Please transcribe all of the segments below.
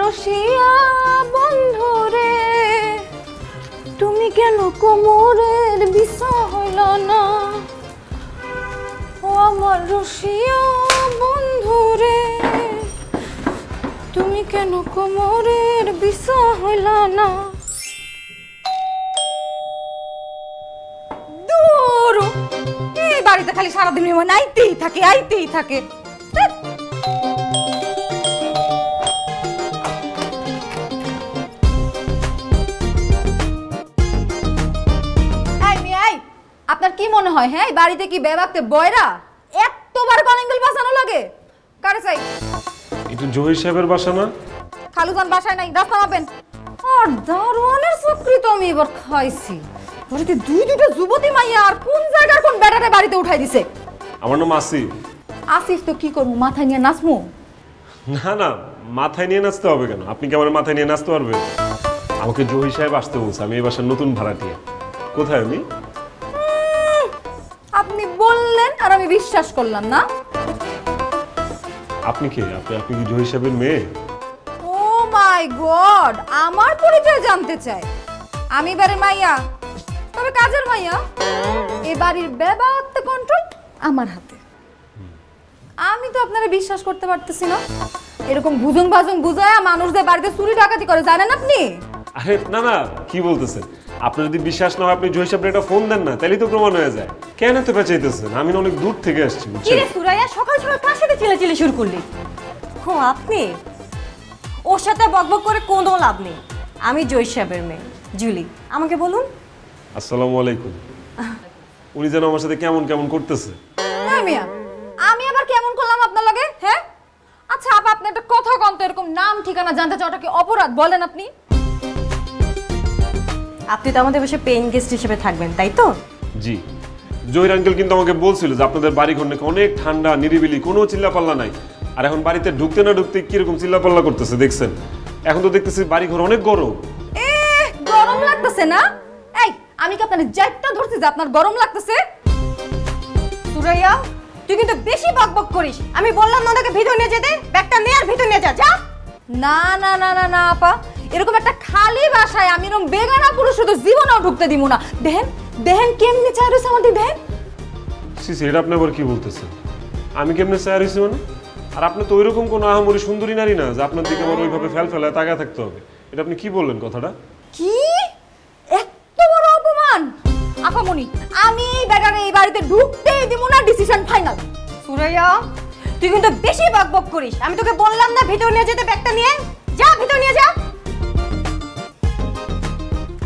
রসিয়া বন্ধু রে তুমি কেন কোমরের বিছা হইল না ও আমার রসিয়া বন্ধু রে তুমি কেন কোমরের বিছা হইল না দূর এই বাড়িতে খালি সারাদিন মেহমান আইতেই থাকে আপনার কি মনে হয় হ্যাঁ বাড়িতে কি বেবাকতে বয়রা এতবার কলিঙ্গল বাসানো লাগে কারে চাই এটা জহির সাহেবের বাসা না খালুজান বাসায় নাই রাস্তা মাপেন আর দারোয়ানের চাকরি তো আমি এবার খাইছি বাড়িতে দুইটা যুবতী মাইয়া আর কোন জায়গার কোন বেটারে বাড়িতে উঠাই দিছে আমার নাম আসিফ আসিফ তো কি করবো মাথায় নিয়ে নাচমু না মাথায় নিয়ে নাচতে হবে কেন আপনি কি আমার মাথায় নিয়ে নাচতে পারবেন আমাকে জহির সাহেব আসতে বলছে আমি এই বাসার নতুন ভাড়াটিয়া কোথায় আমি আপনি বললেন আর আমি বিশ্বাস করলাম না আপনি কে আপনি কি জহির সাহেবের মেয়ে ও মাই গড আমার পরিচয় জানতে চাই আমি এবারে মাইয়া তবে কাজের মাইয়া এই বাড়ির বেবাত্ত কন্ট্রোল আমার হাতে আমি তো আপনারা বিশ্বাস করতে পারতেছি না এরকম ভুজুং বাজুং বুঝায়া মানুষদের বাড়িতে চুরি ডাকাতি করে জানেন আপনি আরে না কি বলতেছেন আপনি যদি বিশ্বাস না হয় আপনি জহির সাহেবের একটা ফোন দেন না তাহলেই তো প্রমাণ হয়ে যায় কেন এত পেঁচাইতেছেন আমি অনেক দূর থেকে আসছি কি রে সুরাইয়া সকাল কার সাথে চিল্লাচিল্লি শুরু করলি ও আপনি ওর সাথে বকবক করে কোনো লাভ নেই আমি জহির সাহেবের মেয়ে জুলি আমাকে বলুন আসসালামু আলাইকুম উনি যেন আমার সাথে কেমন করতেছে হ্যাঁ মিয়া আমি আবার কেমন করলাম আপনার লাগে হ্যাঁ আচ্ছা আপনি একটা কথা কম তো এরকম নাম ঠিকানা জানতে চাওয়াটা কি অপরাধ বলেন আপনি আপনি তো আমাদের বসে পেইং গেস্ট হিসেবে থাকবেন তাই তো জি জহির আঙ্কেল কিন্তু আমাকে বলছিল যে আপনাদের বাড়ি ঘর নাকি অনেক ঠান্ডা নিরিবিলি কোনো চিল্লাপাল্লা নাই আর এখন বাড়িতে ঢুকতে না ঢুকতে কিরকম চিল্লাপাল্লা করতেছে দেখছেন এখন তো দেখতেছি বাড়ি ঘর অনেক গরম গরম লাগতেছে না এই আমি কি আপনার জাতটা ধরছি যে আপনার গরম লাগতেছে সুরাইয়া তুই কিন্তু বেশি বকবক করিস আমি বললাম না ওনাকে ভিতর নিয়ে যেতে ব্যাগটা নিয়ে আর ভিতর নিয়ে যা না আপা এরকম একটা খালি বাসায় আমি এরকম বেগানা পুরুষ শুধু জীবনেও ঢুকতে দিব না দেখেন কেমনি চাই রয়েছে আমাদের দেখেন সিসি এটা আপনি আবার কি বলতেছেন আমি কেমনে চাই রয়েছি মানে আর আপনি তো ওইরকম কোনো আহামরি সুন্দরী নারী না যে আপনার দিকে আমার ওইভাবে ফেলায় তাকায় থাকতে হবে এটা আপনি কি বললেন কথাটা কি এত বড় অপমান আপামনি আমি এই বাড়িতে ঢুকতেই দিব না ডিসিশন ফাইনাল সুরাইয়া তুই কিন্তু বেশি বকবক করিস আমি তোকে বললাম না ভিতর নিয়ে যেতে ব্যাগটা নিয়ে যা ভিতর নিয়ে যা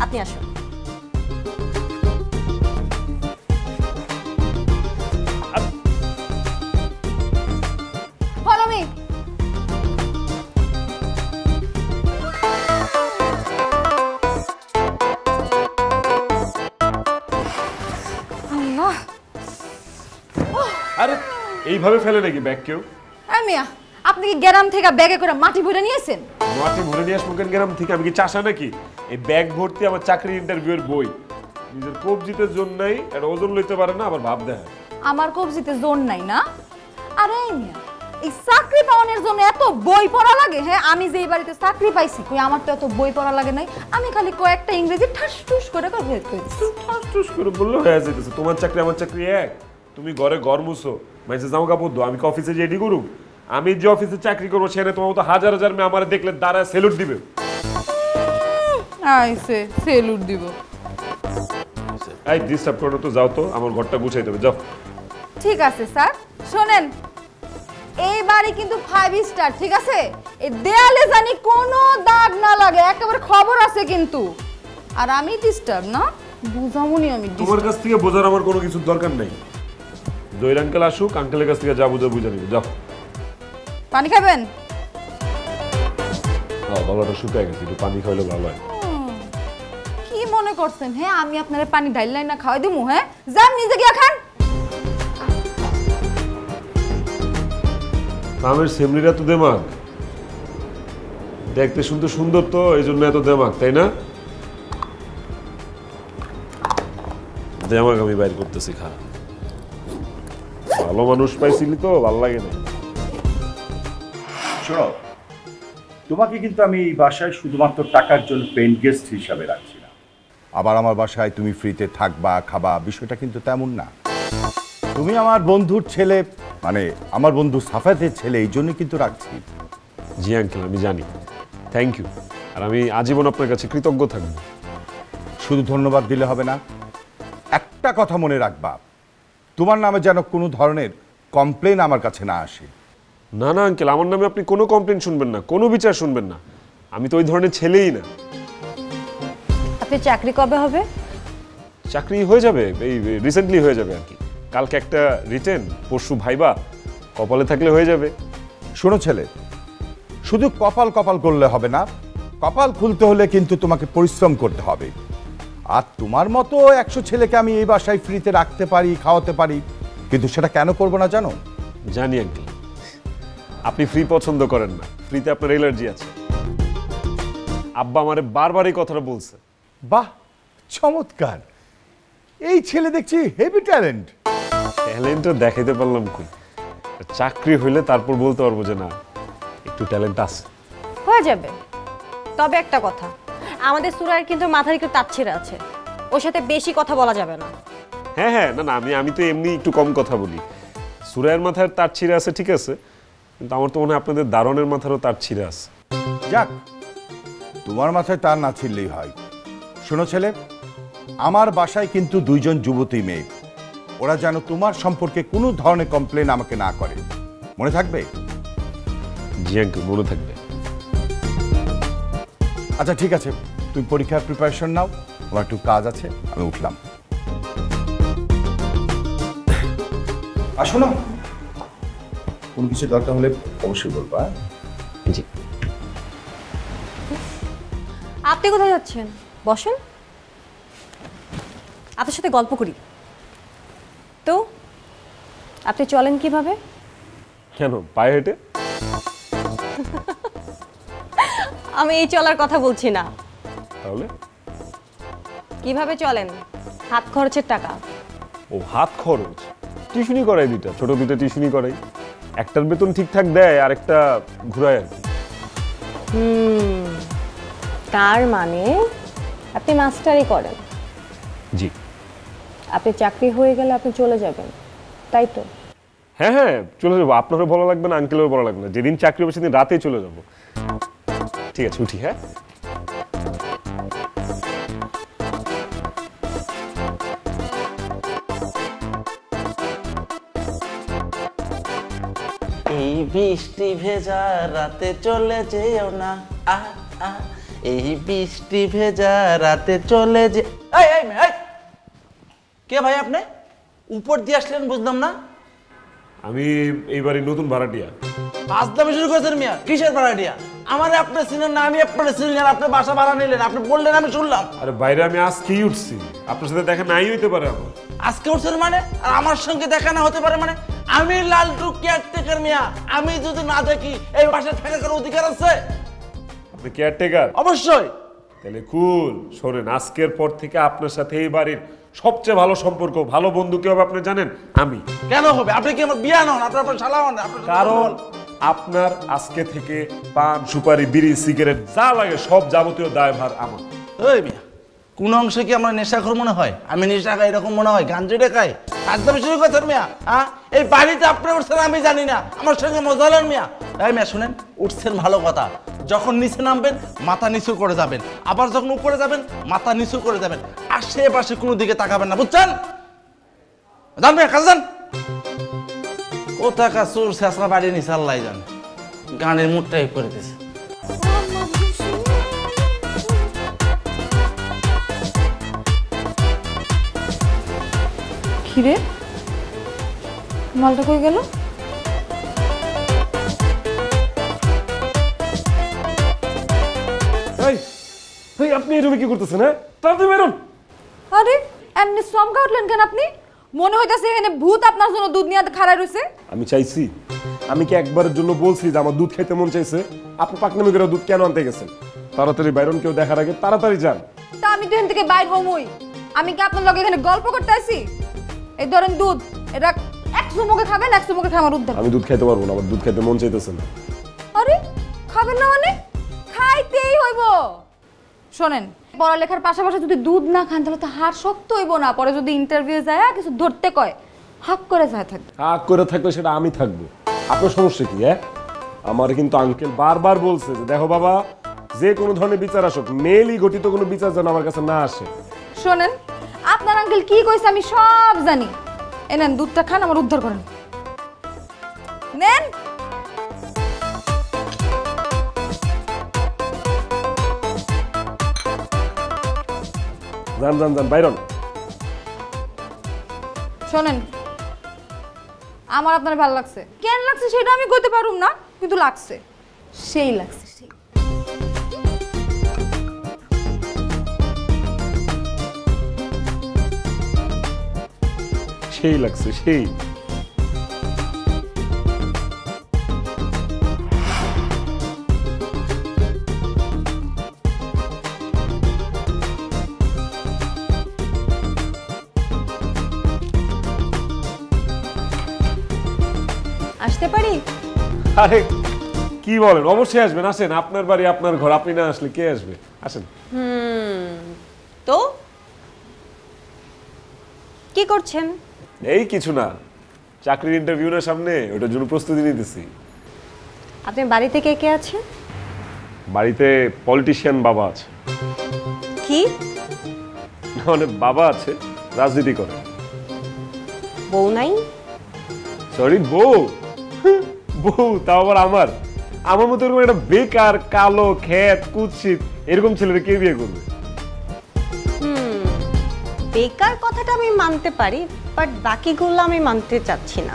আপনি আসুন ফলো মি আল্লাহ আরে এইভাবে ফেলে নাকি ব্যাগ কেউ মিয়া আপনি কি গ্রাম থেকে ব্যাগে করে মাটি ভরে নিয়েছেন মাটি ভরে নিয়ে আসবো কেন গ্রাম থেকে আমি কি চাষা নাকি এই ব্যাগ ভর্তি আমার চাকরি ইন্টারভিউয়ের বই নিজের কবজিতে জোর নাই এটা ওজন লইতে পারে না আবার ভাব দেয় আমার কবজিতে জোর নাই না আরে মিয়া এই চাকরি পাওয়ানোর জন্য এত বই পড়া লাগে হ্যাঁ আমি যে এই বাড়িতে চাকরি পাইছি কই আমার তো এত বই পড়া লাগে নাই আমি খালি কয়েকটা ইংরেজি ঠাস করে বের করে দিছি ঠাস করে বললো হয়ে যাইতেছে তোমার চাকরি আমার চাকরি এক তুমি ঘরে ঘর মুছো মাইসে জামা কাপড় দো আমি কি অফিসে যেয়ে করু আমি যে অফিসে চাকরি করবো সেখানে তোমার মতো হাজার মেয়ে আমার দেখলে দাঁড়ায় সেলুট দিবে আইসে সেলুট দিব এই ডিস্টার্ব করো তো যাও তো আমার ঘরটা গুছাই দেবে যাও ঠিক আছে স্যার শুনেন এই বাড়ি কিন্তু 5 স্টার ঠিক আছে এই দেয়ালে জানি কোনো দাগ না লাগে একেবারে খবর আছে কিন্তু আর আমি ডিস্টার্ব না বুঝামুনি আমি তোমার কাছ থেকে বোঝার আমার কোনো কিছু দরকার নেই জহির আঙ্কেল আসুক আঙ্কেলের কাছ থেকে যা বুঝে নিবে যাও পানি খাবেন গলাটা শুকিয়ে গেছে একটু পানি খাইলে ভালো হয় কি মনে করছেন হ্যাঁ আমি আপনারে পানি ঢাইলাই না খাওয়াই দিমু হ্যাঁ যান নিজে গিয়া খান কামের সেমরিরা তো দেমাগ দেখতে শুনতে সুন্দর তো এই জন্য এত দেমাগ তাই না দেমাগ আমি বাইর করতেছি খা ভালো মানুষ পাইছিলি তো ভালো লাগে না শোনো তোমাকে কিন্তু আমি এই বাসায় শুধুমাত্র টাকার জন্য পেইন্ট গেস্ট হিসাবে রাখছি না। আবার আমার বাসায় তুমি ফ্রিতে থাকবা, খাবা, বিষয়টা কিন্তু তেমন না। তুমি আমার বন্ধুর ছেলে, মানে আমার বন্ধু সাফাতের ছেলে, এই জন্য কিন্তু রাখছি। জি আঙ্কেল, আমি জানি। Thank you. আর আমি আজীবন আপনার কাছে কৃতজ্ঞ থাকবো। শুধু ধন্যবাদ দিলে হবে না, একটা কথা মনে রাখবা, তোমার নামে যেন কোনো ধরনের কমপ্লেন আমার কাছে না আসে। না না আঙ্কেল, আমার নামে আপনি কোনো কমপ্লেন শুনবেন না, কোনো বিচার শুনবেন না। আমি তো ওই ধরনের ছেলেই না। আপনি চাকরি কবে হবে? চাকরি হয়ে যাবে, এই রিসেন্টলি হয়ে যাবে আর কি। কালকে একটা রিটেন, পরশু ভাইবা, কপালে থাকলে হয়ে যাবে। শোনো ছেলে, শুধু কপাল কপাল করলে হবে না, কপাল খুলতে হলে কিন্তু তোমাকে পরিশ্রম করতে হবে। আর তোমার মতো 100 ছেলেকে আমি এই বাসায় ফ্রিতে রাখতে পারি, খাওয়াতে পারি, কিন্তু সেটা কেন করবো না জানো? জানি আঙ্কেল, আপনি ফ্রি পছন্দ করেন না, ফ্রিতে আপনার এলার্জি আছে। আব্বা আমারে বারবার এই কথাটা বলছে। বাহ, চমৎকার! এই ছেলে দেখছি হেভি ট্যালেন্ট। ট্যালেন্টও দেখাইতে পারলাম কই, চাকরি হইলে তারপর বলতে পারবো যে না একটু ট্যালেন্ট আছে। হয়ে যাবে, তবে একটা কথা, আমাদের সুরায়ের কিন্তু মাথার একটু তার ছিঁড়ে আছে, ওর সাথে বেশি কথা বলা যাবে না। হ্যাঁ হ্যাঁ, না না, আমি তো এমনি একটু কম কথা বলি। সুরায়ের মাথার তার ছিঁড়ে আছে ঠিক আছে, কিন্তু আমার তো মনে হয় আপনাদের দারণের মাথারও তার ছিঁড়ে আছে। যাক, তোমার মাথায় তার না ছিড়লেই হয়। শোনো ছেলে, আমার বাসায় কিন্তু 2 জন যুবতী মেয়ে, ওরা যেন তোমার সম্পর্কে কোনো ধরনের কমপ্লেন আমাকে না করে, মনে থাকবে? জি আঙ্কেল, মনে থাকবে। আচ্ছা ঠিক আছে, তুমি পরীক্ষার প্রিপারেশন নাও, আমার একটু কাজ আছে, আমি উঠলাম। আসো না, কোনো কিছু দরকার হলে অবশ্যই বলবা। জি। আপনি কোথায় যাচ্ছেন? বসেন, আপনার সাথে গল্প করি। তো আপনি চলেন কিভাবে? কেন, পায়ে হেঁটে? আমি এই চলার কথা বলছি না। তাহলে কিভাবে চলেন? হাত খরচের টাকা। ও, হাত খরচ। টিউশনি করাই দুইটা, ছোট দুইটা টিউশনি করাই। একটার বেতন ঠিকঠাক দেয়, আর একটা ঘুরায় আর কি। তার মানে আপনি মাস্টারি করেন? জি। আপনি চাকরি হয়ে গেলে আপনি চলে যাবেন, তাই তো? হ্যাঁ হ্যাঁ, চলে যাবো। আপনারও ভালো লাগবে না, আঙ্কেলেরও ভালো লাগবে না। যেদিন চাকরি হবে সেদিন রাতেই চলে যাবো। ঠিক আছে, উঠি। হ্যাঁ, এই বৃষ্টি ভেজা রাতে চলে যেও না, এই বৃষ্টি ভেজা রাতে চলে যে। কে ভাই আপনি? উপর দিয়ে আসলেন বুঝলাম না। আমি এইবারই নতুন ভাড়াটিয়া। ফাজলামি শুরু করেছেন মিয়া, কিসের ভাড়াটিয়া? আমারে আপনি চিনেন না, আমি আপনার চিনি না। আপনি বাসা ভাড়া নিলেন, আপনি বললেন, আমি শুনলাম। আরে বাইরে আমি আজকেই উঠছি, আপনার সাথে দেখা নাই হইতে পারে আমার। আজকে উঠছেন মানে? আর আমার সঙ্গে দেখা না হতে পারে মানে? আমি লালটু কেয়ারটেকার মিয়া, আমি যদি না দেখি এই বাসায় থাকার অধিকার আছে? আপনি কেয়ারটেকার? অবশ্যই। তাহলে কুল, শোনেন, আজকের পর থেকে আপনার সাথে এই বাড়ির সবচেয়ে ভালো সম্পর্ক, ভালো বন্ধু কে হবে আপনি জানেন? আমি। কেন হবে? আপনি কি আমার বিয়া নন? আপনার শালা হন? কারণ আপনার আজকে থেকে পান, সুপারি, বিড়ি, সিগারেট যা লাগে সব যাবতীয় দায়ভার আমার। ওই মিয়া, কোন অংশে কি আমার নেশাখোর মনে হয়? আমি নেশা খাই এরকম মনে হয়? গাঞ্জুটে খাই? একদম শুরু করছেন মিয়া। হ্যাঁ, এই বাড়িতে আপনি উঠছেন আমি জানি না, আমার সঙ্গে মজা হলেন মিয়া। এই মিয়া শুনেন, উঠছেন ভালো কথা, যখন নিচে নামবেন মাথা নিচু করে যাবেন, আবার যখন উপরে যাবেন মাথা নিচু করে যাবেন, আশেপাশে কোনো দিকে তাকাবেন না, বুঝছেন? যান মিয়া, কাজ যান। কোথাকার চোর শেষরা বাড়ি নিচে আল্লাহ জান, গানের মুডটাই করে দিয়েছে। খিরে, মালটা কই গেল? আপনি এই রুমে কি করতেছেন? হ্যাঁ, তাড়াতাড়ি বেরোন। আরে এমনি চমকা উঠলেন কেন আপনি? মনে হইতাছে এখানে ভূত আপনার জন্য দুধ নিয়ে খাড়া রইছে। আমি চাইছি? আমি কি একবারের জন্য বলছি যে আমার দুধ খাইতে মন চাইছে? আপনি পাকনামি করে দুধ কেন আনতে গেছেন? তাড়াতাড়ি বাইরন, কেউ দেখার আগে তাড়াতাড়ি যান। তা আমি তো এখান থেকে বাইর হমই। আমি কি আপনার লগে এখানে গল্প করতে আসি? এই ধরেন দুধ, এটা 100 মুখে খাবেন, 100 মুখে খাওয়ার উদ্ধার। আমি দুধ খাইতে পারবো না, আমার দুধ খাইতে মন চাইতেছে না। আরে খাবেন না মানে? খাইতেই হইব। শোনেন, পড়ালেখার পাশাপাশি যদি দুধ না খান তাহলে তো হাড় শক্ত হইব না। পরে যদি ইন্টারভিউ যায় কিছু ধরতে কয়, হাক করে যায় থাকবে। হাক করে থাকলে সেটা আমি থাকবো, আপনার সমস্যা কি? আমার কিন্তু আঙ্কেল বারবার বলছে যে দেখো বাবা, যে কোনো ধরনের বিচার আসুক, মেলই গঠিত কোনো বিচার যেন আমার কাছে না আসে। শোনেন, আপনার আঙ্কেল কি কইছে আমি সব জানি। এই নেন দুধটা খান, আমার উদ্ধার করেন। নেন। যান যান যান বাইরন। শোনেন, আমার আপনার ভালো লাগছে। কেন লাগছে সেটা আমি কইতে পারুম না, কিন্তু লাগছে, সেই লাগছে সেই। সেই লাগছে সেই। আসতে পারি? আরে কি বলেন, অবশ্যই আসবেন, আসেন। আপনার বাড়ি আপনার ঘর, আপনি না আসলে কে আসবে? আসেন। তো কি করছেন? এই কিছু না, চাকরির ইন্টারভিউ না সামনে, ওটার জন্য প্রস্তুতি নিতেছি। আপনার বাড়িতে কে কে আছে? বাড়িতে পলিটিশিয়ান বাবা আছে। কি? মানে বাবা আছে, রাজনীতি করে। বউ নাই? সরি, বউ? বউ তাও আবার আমার মতো এরকম একটা বেকার, কালো, খেত, কুৎসিত এরকম ছেলেরা কে বিয়ে করবে? বেকার কথাটা আমি মানতে পারি, বাট বাকিগুলো আমি মানতে চাচ্ছি না।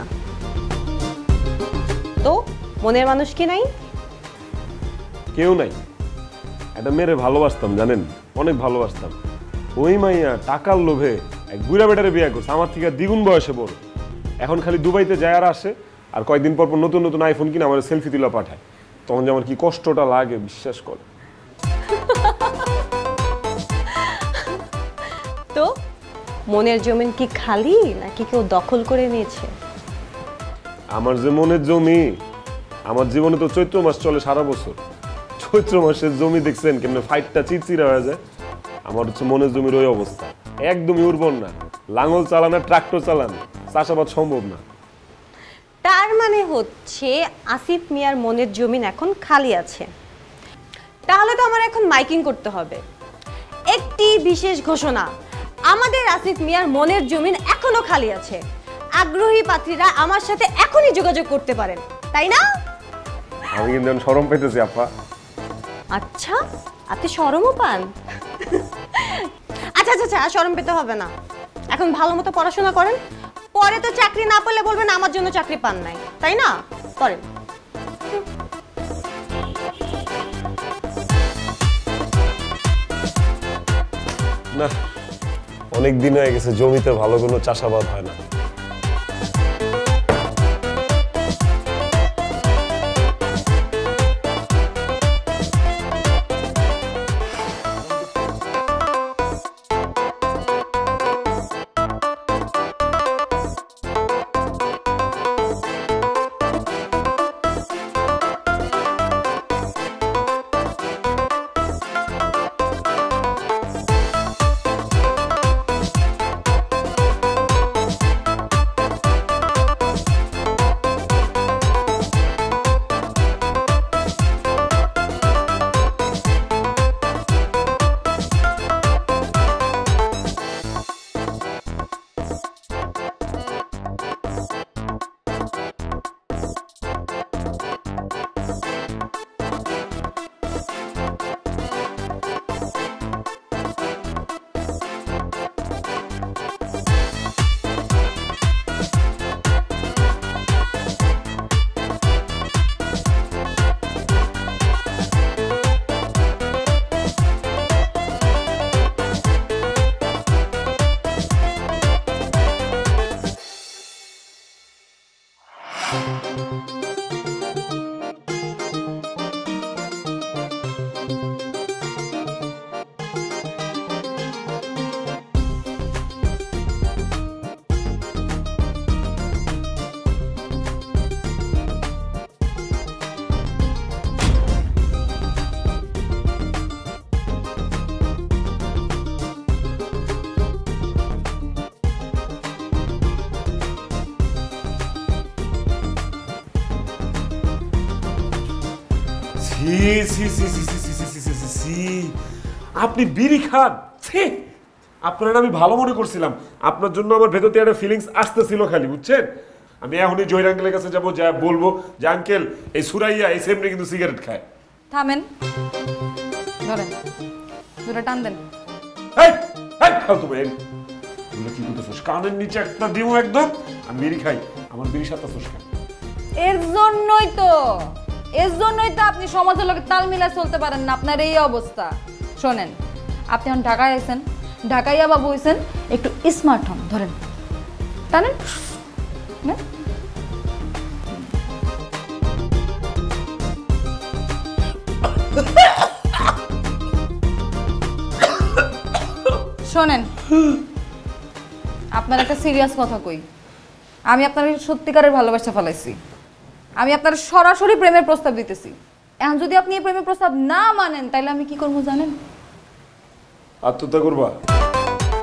তো মনের মানুষ কি নাই? কেউ নাই। একটা মেয়েরে ভালোবাসতাম, জানেন, অনেক ভালোবাসতাম। ওই মাইয়া টাকার লোভে এক বুড়া বেটারে বিয়ে করছে, আমার থেকে দ্বিগুণ বয়সে বড়। এখন খালি দুবাইতে যায় আর আসে, আর কয়েকদিন পর পর নতুন নতুন আইফোন কিনে আমার সেলফি তুলে পাঠায়। তখন যে আমার কি কষ্টটা লাগে বিশ্বাস করে। তো মনের জমিন কি খালি নাকি কেউ দখল করে নিয়েছে? আমার যে মনের জমি, আমার জীবনে তো চৈত্র মাস চলে সারা বছর। চৈত্র মাসের জমি দেখছেন কেমনে ফাইটটা চিরচিরা হয়ে যায়? আমার হচ্ছে মনের জমির ওই অবস্থা, একদমই উর্বর না। লাঙল চালানো, ট্রাক্টর চালানো, চাষাবাদ সম্ভব না। তার মানে হচ্ছে আসিফ মিয়ার মনের জমিন এখন খালি আছে। তাহলে তো আমার এখন মাইকিং করতে হবে। একটি বিশেষ ঘোষণা, আমাদের আসিফ মিয়ার মনের জমিন এখনো খালি আছে। আগ্রহী প্রার্থীরা আমার সাথে এখনই যোগাযোগ করতে পারেন, তাই না? আমি কিন্তু শরম পেতেছি আপা। আচ্ছা, আপনি শরমও পান? আচ্ছা আচ্ছা আচ্ছা, শরম পেতে হবে না। এখন ভালো মতো পড়াশোনা করেন, পরে তো চাকরি না পেলে বলবেন আমার জন্য চাকরি পান নাই, তাই না? করেন। না, অনেক দিন হয়ে গেছে জমিতে ভালো কোনো চাষাবাদ হয় না। ছি ছি ছি ছি ছি ছি ছি ছি ছি ছি। আপনি বিড়ি খান? ছি, আপনার আমি ভালো মনে করছিলাম, আপনার জন্য আমার ভেতর থেকে একটা ফিলিংস আসতেছিল খালি, বুঝছেন? আমি এখনই জহির আঙ্কেলের কাছে যাবো, যা বলবো যে আঙ্কেল এই সুরাইয়া এই সেমনি কিন্তু সিগারেট খায়। থামেন, ধরেন দুটো টান দেন। এই এই ফালতু ভাই, এগুলো কি করতেছস? কানের নিচে একটা দিমু একদম। আমি বিড়ি খাই, আমার বিড়ি সাতটা চুষ খাই। এর জন্যই তো আপনি সমাজের লোকের তাল মিলায় চলতে পারেন না, আপনার এই অবস্থা। শোনেন, আপনি এখন ঢাকায় আছেন, ঢাকাইয়া বাবু হইছেন, একটু স্মার্ট হন। ধরেন, টানেন। শোনেন, আপনার একটা সিরিয়াস কথা কই। আমি আপনার সত্যিকারের ভালোবাসা ফেলাইছি, আমি আপনার সরাসরি প্রেমের প্রস্তাব দিতেছি। এখন যদি আপনি এই প্রেমের প্রস্তাব না মানেন তাহলে আমি কি করবো জানেন? আত্মহত্যা করবা?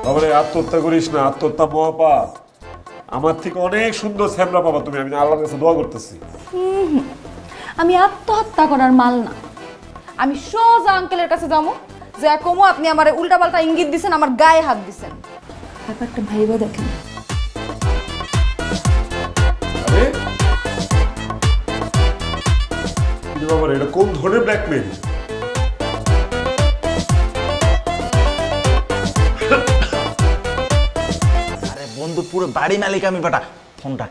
বাবারে আত্মহত্যা করিস না, আত্মহত্যা মহাপাপ। আমার থেকে অনেক সুন্দর স্যামরা পাবা তুমি, আমি আল্লাহর কাছে দোয়া করতেছি। আমি আত্মহত্যা করার মাল না, আমি সোজা আঙ্কেলের কাছে যাবো, যে কমো আপনি আমার উল্টাপাল্টা ইঙ্গিত দিছেন, আমার গায়ে হাত দিছেন। ব্যাপারটা ভাইবা দেখেন। আরে বাবারে, এটা কোন ধরনের ব্ল্যাকমেইল? আরে বন্ধু, পুরো বাড়ি মালিক আমি বেটা। ফোনটা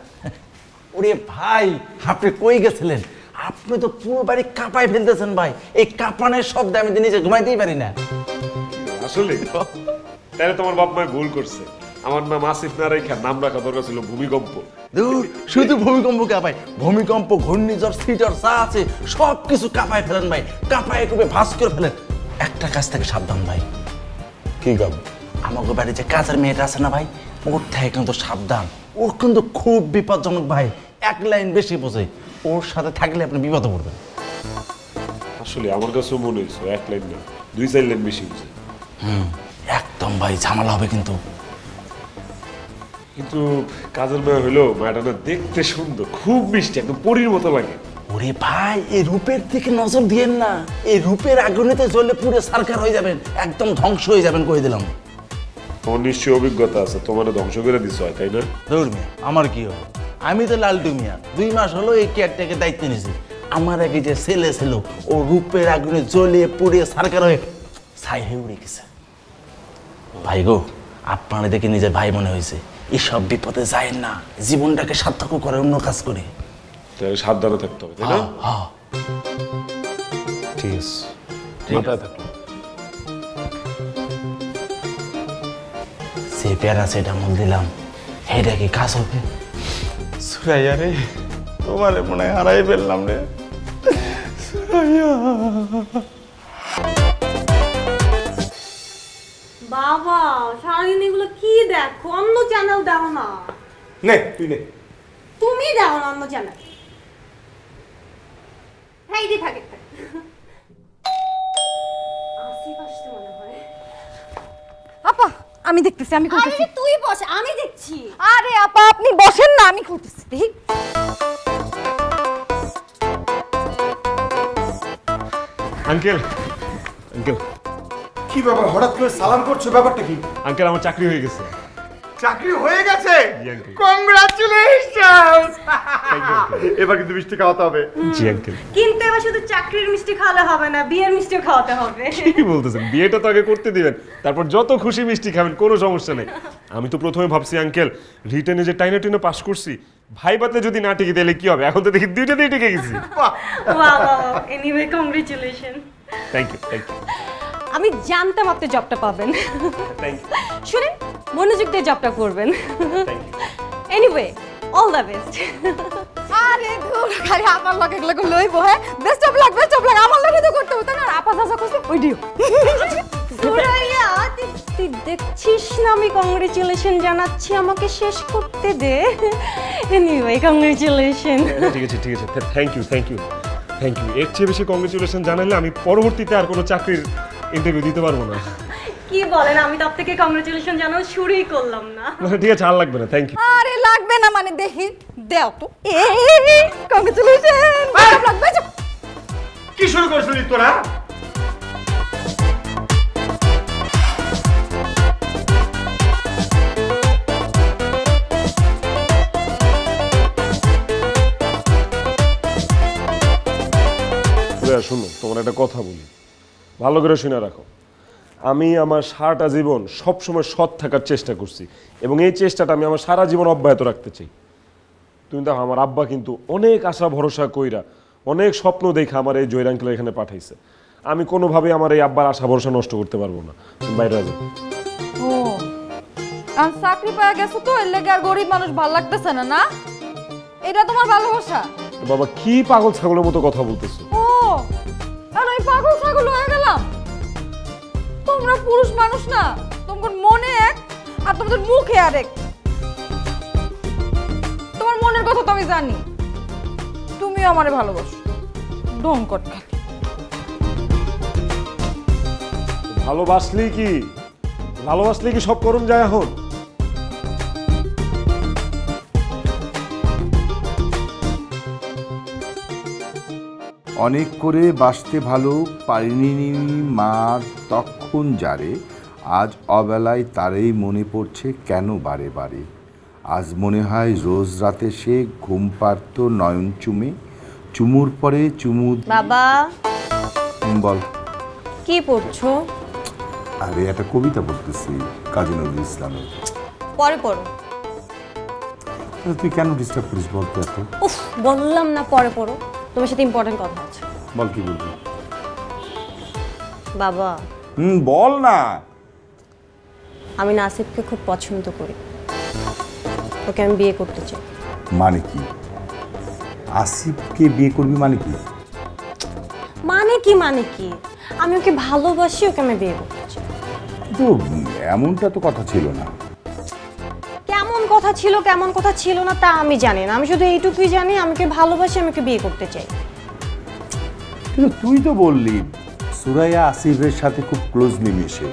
ওরে ভাই, আপনি কই গেছিলেন? আপনি তো পুরো বাড়ি কাঁপায় ফেলতেছেন ভাই। এই কাঁপানের শব্দে আমি তো নিজে ঘুমাইতেই পারি না। আসলে তাহলে তোমার বাপ মা ভুল করছে। আমার নাম আসিফ না রেখা নাম রাখা দরকার ছিল ভূমিকম্প। শুধু ভূমিকম্প কাঁপায়, ভূমিকম্প, ঘূর্ণিঝড়, সিঝড় যা আছে সব কিছু কাঁপায় ফেলেন ভাই, কাঁপায় খুবই ভাস করে ফেলেন। একটা কাজ থেকে সাবধান ভাই। কি কাম? আমাকে বাড়ি যে কাজের মেয়েটা আছে না ভাই, ওর থেকে কিন্তু সাবধান। ওর কিন্তু খুব বিপজ্জনক ভাই, এক লাইন বেশি বোঝে। ওর সাথে থাকলে আপনি বিপদে পড়বেন। আসলে আমার কাছে মনে হয়েছে এক লাইন না, 2-4 লাইন বেশি বুঝে। একদম ভাই ঝামেলা হবে কিন্তু। কিন্তু কাজের মেয়ে হইলেও মেয়েটা না দেখতে সুন্দর, খুব মিষ্টি, একদম পরীর মতো লাগে। ওরে ভাই, এই রূপের দিকে নজর দিয়েন না। এই রূপের আগুনেতে জ্বললে পুরো সারকার হয়ে যাবেন, একদম ধ্বংস হয়ে যাবেন কই দিলাম। তোমার নিশ্চয়ই অভিজ্ঞতা আছে, তোমার ধ্বংস করে দিছ হয়, তাই না? দৌড় মিয়া, আমার কি হবে? আমি তো লালটু মিয়া, 2 মাস হলো এই কেয়ারটেকের দায়িত্ব নিয়েছি। আমার আগে যে ছেলে ছিল, ও রূপের আগুনে জ্বলে পুড়ে সারকার হয়ে ছাই হয়ে উড়ে গেছে। ভাই গো, আপনারা দেখে নিজের ভাই মনে হয়েছে। এসব বিপদে যায় না, জীবনটাকে সার্থক করে অন্য কাজ করে। তাহলে সাবধানে থাকতে হবে, তাই না? হ্যাঁ, ঠিক আছে, মাথায় থাকো। সে প্যারাসিটামল দিলাম, এটা কি কাজ হবে? সুরাইয়া রে, তোমারে মনে হয় হারাই ফেললাম রে। সুরাইয়া বাবা, সারাদিন এগুলো কি দেখো? অন্য চ্যানেল দাও না। নে তুই নে। তুমি দাও না অন্য চ্যানেল। হ্যাঁ, এটাই থাকে। আসিফ আসতে মনে হয়। আপা আমি দেখতেছি, আমি করতেছি। আরে তুই বস, আমি দেখছি। আরে আপা আপনি বসেন না, আমি করতেছি। দেখি আঙ্কেল, আঙ্কেল, কি ব্যাপার, হঠাৎ করে সালাম করছো? ব্যাপারটা কি? আঙ্কেল আমার চাকরি হয়ে গেছে। চাকরি হয়ে গেছে? জি আঙ্কেল। কংগ্রাচুলেশনস। এবার কিন্তু মিষ্টি খাওয়াতে হবে। জি আঙ্কেল। কিন্তু এবার শুধু চাকরির মিষ্টি খাওয়ালে হবে না, বিয়ের মিষ্টিও খাওয়াতে হবে। কি বলতেছেন? বিয়েটা তো আগে করতে দিবেন, তারপর যত খুশি মিষ্টি খাবেন, কোনো সমস্যা নেই। আমি তো প্রথমে ভাবছি আঙ্কেল, রিটেনে যে টাইনে পাস করছি, ভাই বাতলে যদি না টিকি তাহলে কি হবে? এখন তো দেখি দুইটাতেই টিকে গেছি। Wow, anyway congratulation. Thank you, thank you, আমি জানতাম আপনি জবটা পাবেন। থ্যাংক ইউ, শুনেন, মনোযোগ দিয়ে জবটা করবেন। Thank you. Anyway, all the best. আরে ধুর, খালি আমার লগে এগুলো লইবো। হ্যাঁ, best of luck, best of luck. আমার লগে তো করতে হতো না, আপা চাচা করছে ওই দিও। সুরাইয়া, তুই দেখছিস না আমি কংগ্রাচুলেশন জানাচ্ছি, আমাকে শেষ করতে দে। Anyway congratulation. ঠিক আছে, ঠিক আছে, thank you, thank you, thank you. এর চেয়ে বেশি কংগ্রেচুলেশন জানালে আমি পরবর্তীতে আর কোনো চাকরির ইন্টারভিউ দিতে পারবো না। কি বলেন, আমি তো আপনাকে কংগ্রাচুলেশন জানানো শুরুই করলাম না। ঠিক আছে, আর লাগবে না, থ্যাংক ইউ। আরে লাগবে না মানে দেখি, দেও তো। Congratulation. Best of luck, best of. কি শুরু করেছিলি তোরা? শুনো, তোমার একটা কথা বলি, ভালো করে শুনে রাখো। আমি আমার সারাটা জীবন সবসময় সৎ থাকার চেষ্টা করছি এবং এই চেষ্টাটা আমি আমার সারা জীবন অব্যাহত রাখতে চাই। তুমি দেখো, আমার আব্বা কিন্তু অনেক আশা ভরসা কইরা, অনেক স্বপ্ন দেখে আমার এই জয়ীর আঙ্কেল এখানে পাঠাইছে। আমি কোনোভাবেই আমার এই আব্বার আশা ভরসা নষ্ট করতে পারবো না। তুমি বাইরে যাও। ও, আর চাকরি পেয়ে গেছো তো, এর লেগে আর গরিব মানুষ ভাল লাগতেছে না, না? এটা তোমার ভালোবাসা? বাবা, কি পাগল ছাগলের মতো কথা বলতেছো? ও, আর আমি পাগল ছাগল হয়ে গেলাম? তোমরা পুরুষ মানুষ না, তোমার মনে এক আর তোমাদের মুখে আরেক। তোমার মনের কথা তো আমি জানি, তুমিও আমারে ভালোবাসো। ঢং কর খালি। ভালোবাসলেই কি সব করুন যায় এখন? অনেক করে বাসতে ভালো পারিনি মার তখন যারে, আজ অবেলায় তারেই মনে পড়ছে কেন বারে বারে। আজ মনে হয় রোজ রাতে সে ঘুম পারত নয়ন চুমে, চুমুর পরে চুমু। বাবা, বল। কি পড়ছো? আরে একটা কবিতা পড়তেছি কাজী নজরুল ইসলামের। পরে পড়ো। তুই কেন ডিস্টার্ব করিস বলতে? এত উফ, বললাম না পরে পড়ো, তোমার সাথে ইম্পর্টেন্ট কথা আছে। বল, কি বলবি? বাবা, বল না। আমি নাসিবকে খুব পছন্দ করি, ওকে আমি বিয়ে করতে চাই। মানে কি? আসিফকে বিয়ে করবি মানে কি? মানে কি আমি ওকে ভালোবাসি, ওকে আমি বিয়ে করতে চাই। তো এমনটা তো কথা ছিল না। কেমন কথা ছিল না তা আমি জানি না, আমি শুধু এইটুকুই জানি আমি ওকে ভালোবাসি, আমি ওকে বিয়ে করতে চাই। কিন্তু তুই তো বললি সুরাইয়া আসিফের সাথে খুব ক্লোজলি মিশে।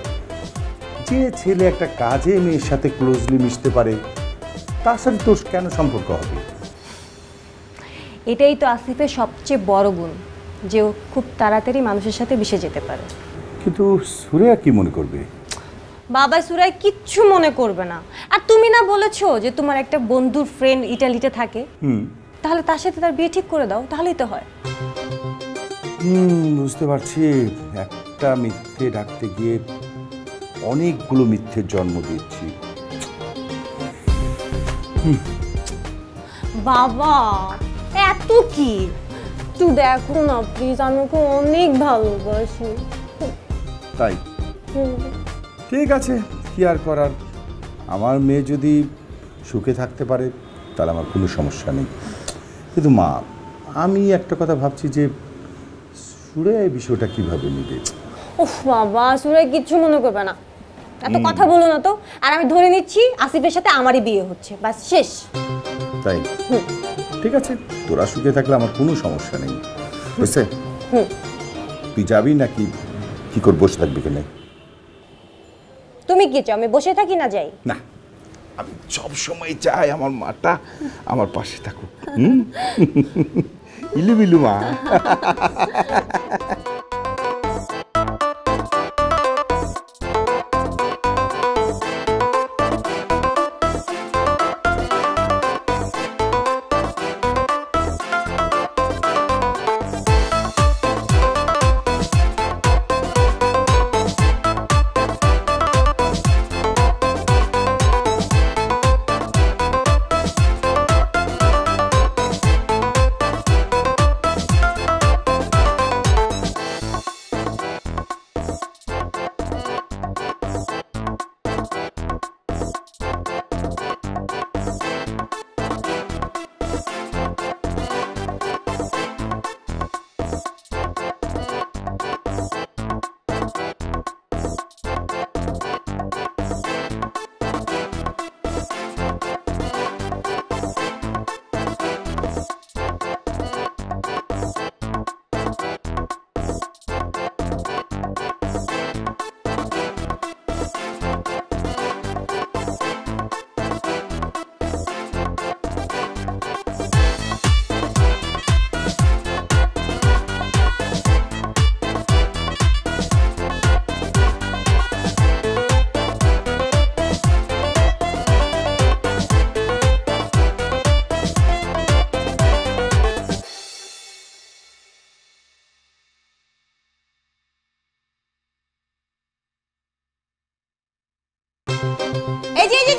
যে ছেলে একটা কাজে মেয়ের সাথে ক্লোজলি মিশতে পারে, তার সাথে তোর কেন সম্পর্ক হবে? এটাই তো আসিফের সবচেয়ে বড় গুণ, যে ও খুব তাড়াতাড়ি মানুষের সাথে মিশে যেতে পারে। কিন্তু সুরাইয়া কি মনে করবে? বাবা, সুরাই কিচ্ছু মনে করবে না। আর তুমি না বলেছো যে তোমার একটা বন্ধুর ফ্রেন্ড ইটালিতে থাকে, তাহলে তার সাথে তার বিয়ে ঠিক করে দাও, তাহলেই তো হয়। বুঝতে পারছি, একটা মিথ্যে ঢাকতে গিয়ে অনেকগুলো মিথ্যের জন্ম দিচ্ছি। বাবা, এত কি? তুই দেখো না প্লিজ, আমি ওকে অনেক ভালোবাসি। তাই? ঠিক আছে, কি আর করার। আমার মেয়ে যদি সুখে থাকতে পারে তাহলে আমার কোনো সমস্যা নেই। কিন্তু মা, আমি একটা কথা ভাবছি যে সুরাইয়া এই বিষয়টা কিভাবে নিবে। উফ বাবা, সুরাই কিচ্ছু মনে করবে না, এত কথা বলো না তো। আর আমি ধরে নিচ্ছি আসিফের সাথে আমারই বিয়ে হচ্ছে, বাস শেষ। তাই? ঠিক আছে, তোরা সুখে থাকলে আমার কোনো সমস্যা নেই, বুঝছে? তুই যাবি নাকি কি করে বসে থাকবি? কেন? তুমি কি চাও আমি বসে থাকি না যাই? না, আমি সব সময় চাই আমার মাটা আমার পাশে থাকুক। ইলু বিলু মা।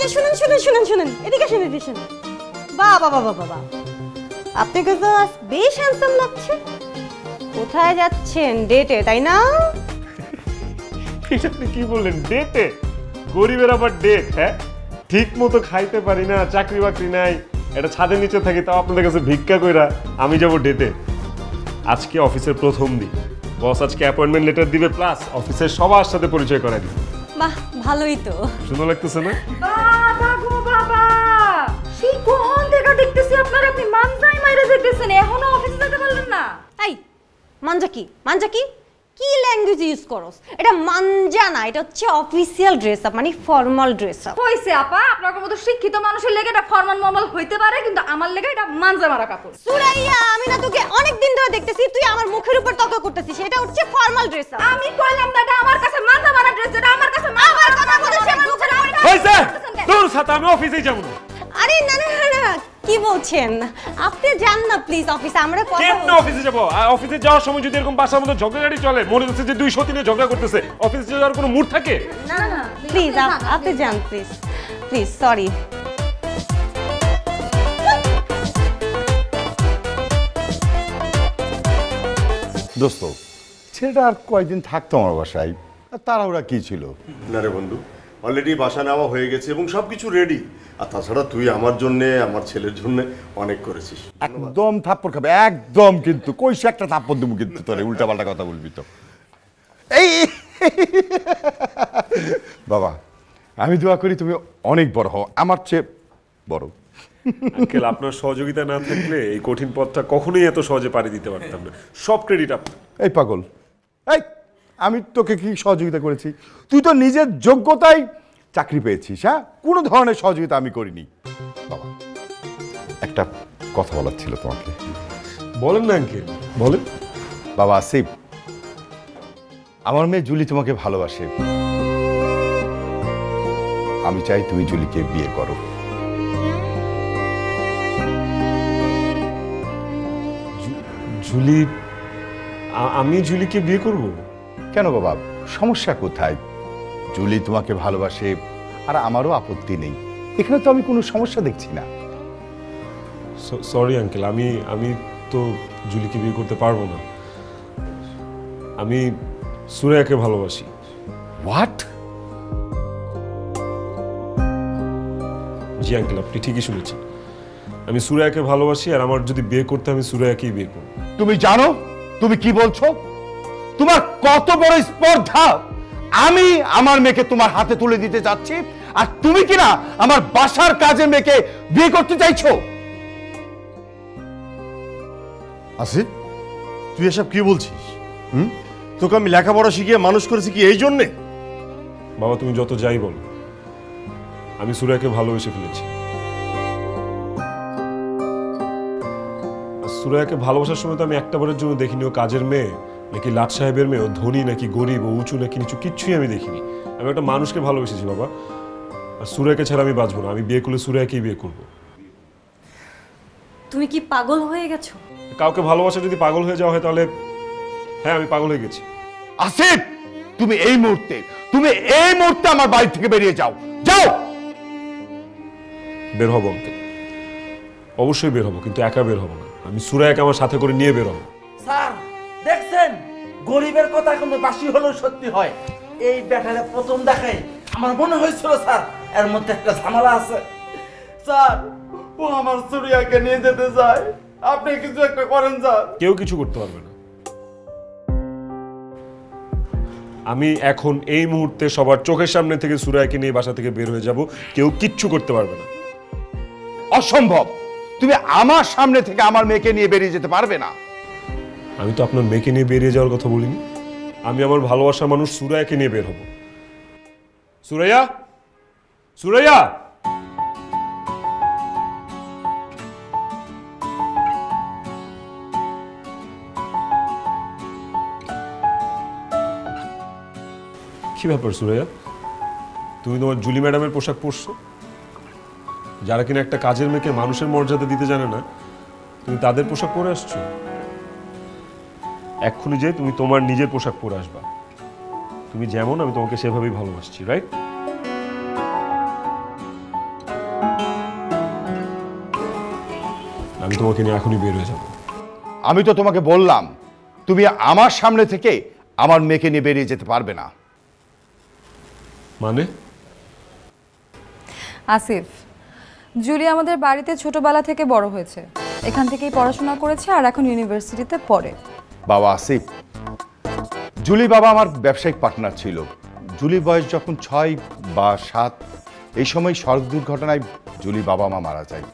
যে শুনুন শুনুন শুনুন শুনুন, এদিকে শুনুন, এদিকে শুনুন। বাহ বাহ বাহ বাহ বাহ, আপনাকে তো আজ বেশ হ্যান্ডসাম লাগছে। কোথায় যাচ্ছেন? ডেটে, তাই না? এটা আপনি কি বললেন? ডেটে? গরিবের আবার ডেট? হ্যাঁ, ঠিক মতো খাইতে পারি না, চাকরি বাকরি নাই, এটা ছাদের নিচে থাকি, তাও আপনাদের কাছে ভিক্ষা কইরা আমি যাব ডেটে? আজকে অফিসের প্রথম দিন, বস আজকে অ্যাপয়েন্টমেন্ট লেটার দিবে, প্লাস অফিসের সবার সাথে পরিচয় করাই দিবে। বাহ, ভালোই তো। সুন্দর লাগতেছে না? বাবা গো বাবা, সেই কখন থেকে দেখতেছি আপনারা, আপনি মানজাই মাইরা যেতেছেন, এখনো অফিসে যেতে পারলেন না? এই মানজা কি? মানজা কি? কি ল্যাঙ্গুয়েজ ইউজ করস? এটা মানজা না, এটা হচ্ছে অফিসিয়াল ড্রেস আপ, মানে ফর্মাল ড্রেস আপ। হইছে আপা, আপনার মতো শিক্ষিত মানুষের লেগে এটা ফরমাল মর্মাল হইতে পারে, কিন্তু আমার লেগে এটা মানজা মারা কাপড়। সুরাইয়া, আমি না তোকে অনেক দিন ধরে দেখতেছি, তুই আমার মুখের উপর তর্ক করতেছিস। এটা হচ্ছে ফর্মাল ড্রেস আপ। আমি কইলাম না এটা আমার কাছে মানজা মারা ড্রেস, এটা আমার কাছে আমার কথা বলতেছে, আমার মুখের উপর। হইছে, তোর সাথে আমি অফিসেই যাব না। আরে না না না না, কি বলছেন? আপনি যান না প্লিজ অফিসে, আমরা কথা কেন অফিসে যাব? অফিসে যাওয়ার সময় যদি এরকম বাসার মধ্যে ঝগড়াঝাটি চলে, মনে হচ্ছে যে 200 দিনে ঝগড়া করতেছে, অফিসে যাওয়ার কোনো মুড থাকে? না না প্লিজ আপনি যান, প্লিজ প্লিজ, সরি। দোস্ত, ছেলেটা আর কয়েকদিন থাকতো আমার বাসায়, আর তাড়াহুড়া কি ছিল? না রে বন্ধু, অলরেডি বাসা নেওয়া হয়ে গেছে এবং সবকিছু রেডি। আর তাছাড়া তুই আমার জন্য, আমার ছেলের জন্য অনেক করেছিস। একদম থাপ্পড় খাবে, একদম, কিন্তু কইছে একটা থাপ্পড় দেবো কিন্তু তোরে, উল্টাপাল্টা কথা বলবি তো। এই বাবা, আমি দোয়া করি তুমি অনেক বড় হও, আমার চেয়ে বড়। আঙ্কেল, আপনার সহযোগিতা না থাকলে এই কঠিন পথটা কখনোই এত সহজে পাড়ি দিতে পারতাম না। সব ক্রেডিট আপনার। এই পাগল, এই আমি তোকে কি সহযোগিতা করেছি? তুই তো নিজের যোগ্যতায় চাকরি পেয়েছিস, হ্যাঁ? কোনো ধরনের সহযোগিতা আমি করিনি। বাবা, একটা কথা বলার ছিল তোমাকে। বলেন না আঙ্কেল, বলেন। বাবা আসিফ, আমার মেয়ে জুলি তোমাকে ভালোবাসে। আমি চাই তুমি জুলিকে বিয়ে করো। জুলি? আমি জুলিকে বিয়ে করব? কেন বাবা, সমস্যা কোথায়? জুলি তোমাকে ভালোবাসে, আর আমারও আপত্তি নেই, এখানে তো আমি কোনো সমস্যা দেখছি না। সরি আঙ্কেল, আমি তো জুলিকে বিয়ে করতে পারবো না। আমি সুরাইয়াকে ভালোবাসি। হোয়াট? জি আঙ্কেল, আপনি ঠিকই শুনেছেন। আমি সুরাইয়াকে ভালোবাসি, আর আমার যদি বিয়ে করতে, আমি সুরাইয়াকেই বিয়ে করব। তুমি জানো তুমি কি বলছো? তোমার কত বড় স্পর্ধা! আমি আমার মেয়েকে তোমার হাতে তুলে দিতে যাচ্ছি, আর তুমি কিনা আমার বাসার কাজে মেয়েকে বিয়ে করতে চাইছো? আসিফ, তুই এসব কি বলছিস? তোকে আমি লেখাপড়া শিখিয়ে মানুষ করেছি কি এই জন্যে? বাবা, তুমি যত যাই বলো, আমি সুরাইয়াকে ভালোবেসে ফেলেছি। সুরাইয়াকে ভালোবাসার সময় তো আমি একটাবারের জন্য দেখিনি ও কাজের মেয়ে নাকি লাট সাহেবের মেয়ে, ও ধনী নাকি গরিব, ও উঁচু নাকি নিচু, কিচ্ছুই আমি দেখিনি। আমি একটা মানুষকে ভালোবেসেছি বাবা। আর সুরাইয়াকে ছাড়া আমি বাঁচবো না। আমি বিয়ে করলে সুরাইয়াকেই বিয়ে করব। তুমি কি পাগল হয়ে গেছো? কাউকে ভালোবাসা যদি পাগল হয়ে যাওয়া হয়, তাহলে হ্যাঁ, আমি পাগল হয়ে গেছি। আসিফ, তুমি এই মুহূর্তে আমার বাড়ি থেকে বেরিয়ে যাও, যাও। বের হবো অঙ্কেল, অবশ্যই বের হবো, কিন্তু একা বের হবো না। আমি সুরাইয়াকে আমার সাথে করে নিয়ে বের হবো। স্যার দেখছেন, গরিবের কথা কিন্তু বাসি হলেও সত্যি হয়। এই ব্যাটারে প্রথম দেখাই আমার মনে হয়েছিল স্যার এর মধ্যে একটা ঝামেলা আছে। স্যার, ও আমার সুরিয়াকে নিয়ে যেতে চায়, আপনি কিছু একটা করেন স্যার। কেউ কিছু করতে পারবে না। আমি এখন এই মুহূর্তে সবার চোখের সামনে থেকে সুরাইয়াকে নিয়ে বাসা থেকে বের হয়ে যাব। কেউ কিচ্ছু করতে পারবে না। অসম্ভব! তুমি আমার সামনে থেকে আমার মেয়েকে নিয়ে বেরিয়ে যেতে পারবে না। আমি তো আপনার মেয়েকে নিয়ে বেরিয়ে যাওয়ার কথা বলিনি। আমি আমার ভালোবাসার মানুষ সুরাইয়াকে নিয়ে বের হব। সুরাইয়া, সুরাইয়া! কি ব্যাপার সুরাইয়া, তুমি তোমার জুলি ম্যাডামের পোশাক পরছো? যারা কিনা একটা কাজের মেয়েকে মানুষের মর্যাদা দিতে জানে না, তুমি তাদের পোশাক পরে আসছো? এক্ষুনি যে তুমি তোমার নিজের পোশাক পরে আসবা। তুমি যেমন, আমি তোমাকে সেভাবেই ভালোবাসছি, রাইট? আমি তোমাকে নিয়ে এখনই বের হয়ে যাবো। আমি তো তোমাকে বললাম তুমি আমার সামনে থেকে আমার মেয়েকে নিয়ে বেরিয়ে যেতে পারবে না। মানে? আসিফ, জুলি আমাদের বাড়িতে ছোটবেলা থেকে বড় হয়েছে, এখান থেকেই পড়াশোনা করেছে আর এখন ইউনিভার্সিটিতে পড়ে। বাবা আসিফ, জুলি বাবা আমার ব্যবসায়িক পার্টনার ছিল। জুলি বয়স যখন 6 বা 7 এই সময় সড়ক দুর্ঘটনায় জুলি বাবা মা মারা যায়।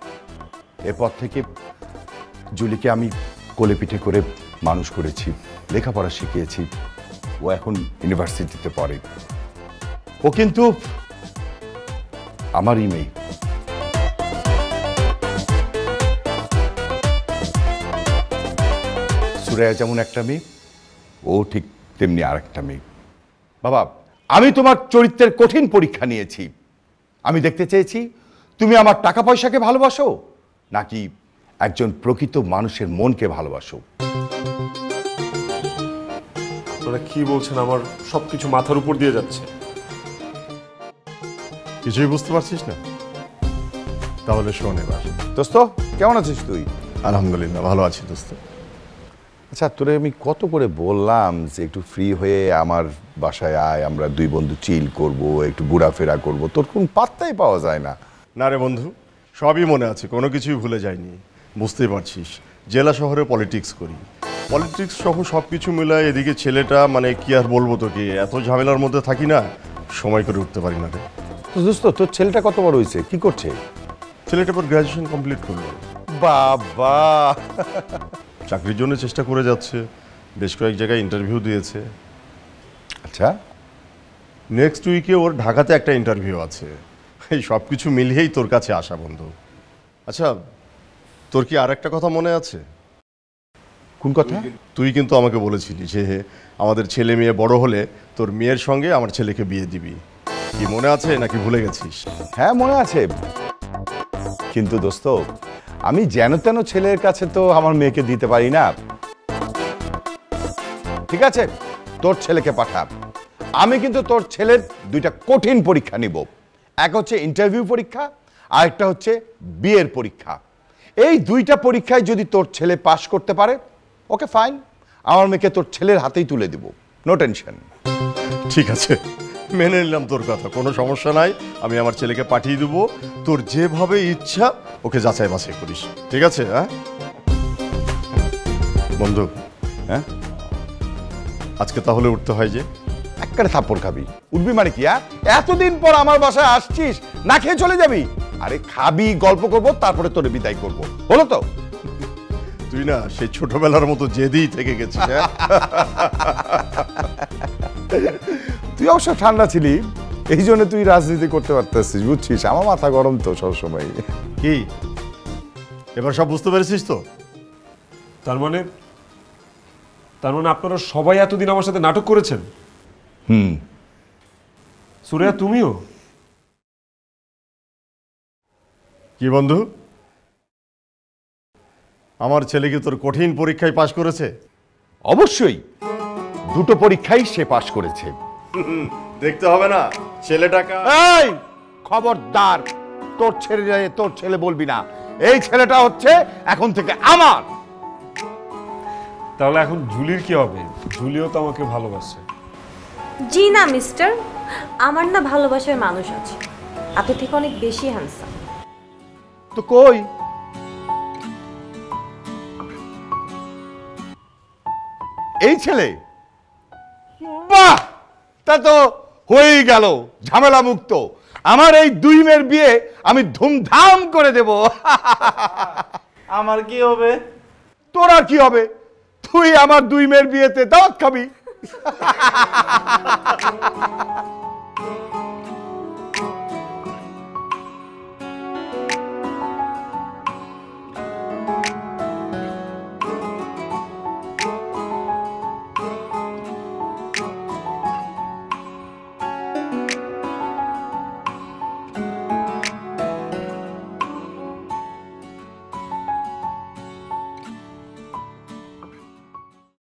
এরপর থেকে জুলিকে আমি কোলে পিঠে করে মানুষ করেছি, লেখাপড়া শিখিয়েছি। ও এখন ইউনিভার্সিটিতে পড়ে। ও কিন্তু আমারই মেয়ে। সুরাইয়া যেমন একটা মেয়ে, ও ঠিক তেমনি আরেকটা মেয়ে। বাবা, আমি তোমার চরিত্রের কঠিন পরীক্ষা নিয়েছি। আমি দেখতে চেয়েছি তুমি আমার টাকা পয়সাকে ভালোবাসো নাকি একজন প্রকৃত মানুষের মনকে ভালোবাসো। আপনারা কি বলছেন? আমার সবকিছু মাথার উপর দিয়ে যাচ্ছে। কিছুই বুঝতে পারছিস না? তাহলে শোন এবার। দোস্ত, কেমন আছিস তুই? আলহামদুলিল্লাহ ভালো আছি দোস্ত। আচ্ছা, তোরে আমি কত করে বললাম যে একটু ফ্রি হয়ে আমার বাসায় আয়, আমরা দুই বন্ধু চিল করব, একটু ঘোরাফেরা করব। তোর কোন পাত্তাই পাওয়া যায় না। না রে বন্ধু, সবই মনে আছে, কোনো কিছুই ভুলে যায়নি। বুঝতেই পারছিস, জেলা শহরে পলিটিক্স করি। পলিটিক্স সহ সব কিছু মিলায় এদিকে ছেলেটা, মানে কি আর বলবো তোকে, এত ঝামেলার মধ্যে থাকি না, সময় করে উঠতে পারি না রে। তো দোস্ত, তোর ছেলেটা কত বড় হয়েছে, কি করছে? ছেলেটা পর গ্র্যাজুয়েশন কমপ্লিট করলো। বাবা, চাকরির জন্য চেষ্টা করে যাচ্ছে, বেশ কয়েক জায়গায় ইন্টারভিউ দিয়েছে। আচ্ছা, নেক্সট উইকে ওর ঢাকাতে একটা ইন্টারভিউ আছে। এই সব কিছু মিলিয়েই তোর কাছে আসা বন্ধু। আচ্ছা, তোর কি আর একটা কথা মনে আছে? কোন কথা? তুই কিন্তু আমাকে বলেছিলি যে আমাদের ছেলে মেয়ে বড় হলে তোর মেয়ের সঙ্গে আমার ছেলেকে বিয়ে দিবি। কি মনে আছে নাকি ভুলে গেছিস? হ্যাঁ, মনে আছে। কিন্তু দোস্ত, আমি যেন তেন ছেলের কাছে তো আমার মেয়েকে দিতে পারি না। ঠিক আছে, তোর ছেলেকে পাঠা। আমি কিন্তু তোর ছেলের দুইটা কঠিন পরীক্ষা নিব। এক হচ্ছে ইন্টারভিউ পরীক্ষা, আর একটা হচ্ছে বিয়ের পরীক্ষা। এই দুইটা পরীক্ষায় যদি তোর ছেলে পাশ করতে পারে, ওকে ফাইন, আমার মেয়েকে তোর ছেলের হাতেই তুলে দিব, নো টেনশন। ঠিক আছে, মেনে নিলাম তোর কথা, কোনো সমস্যা নাই। আমি আমার ছেলেকে পাঠিয়ে দেবো, তোর যেভাবে ইচ্ছা ওকে যাচাই বাছাই করিস। ঠিক আছে? হ্যাঁ বন্ধু, হ্যাঁ, আজকে তাহলে উঠতে হয় যে? একবারে থাপ্পড় খাবি। উঠবি মানে কি? এতদিন পর আমার বাসায় আসছিস, না খেয়ে চলে যাবি? আরে খাবি, গল্প করব, তারপরে তোরে বিদায় করব, হলো তো? তুই না সেই ছোটবেলার মতো জেদিই থেকে গেছিস। হ্যাঁ? তুই অবশ্য ঠান্ডা ছিলি, এই জন্য তুই রাজনীতি করতে পারতেছিস, বুঝছিস? আমার মাথা গরম তো সবসময়। কি এবার সব বুঝতে পেরেছিস তো? তার মানে আপনারা সবাই এতদিন আমার সাথে নাটক করেছেন? সুরাইয়া, তুমিও? কি বন্ধু, আমার ছেলে কি তোর কঠিন পরীক্ষায় পাশ করেছে? অবশ্যই, দুটো পরীক্ষাই সে পাশ করেছে। দেখতে হবে না ছেলেটাকে? এই খবরদার, তোর ছেলে বলবি না। এই ছেলেটা হচ্ছে এখন থেকে আমার। তাহলে এখন জুলির কি হবে? জুলিও তো আমাকে ভালোবাসে। জি না মিস্টার, আমার না ভালোবাসার মানুষ আছে, আপনার থেকে অনেক বেশি হ্যান্ডসাম। তো কই? এই ছেলে? বাহ, তা তো হয়েই গেল, ঝামেলা মুক্ত। আমার এই দুই মেয়ের বিয়ে আমি ধুমধাম করে দেব। আমার কি হবে? তোর আর কি হবে? তুই আমার দুই মেয়ের বিয়েতে দাওয়াত খাবি।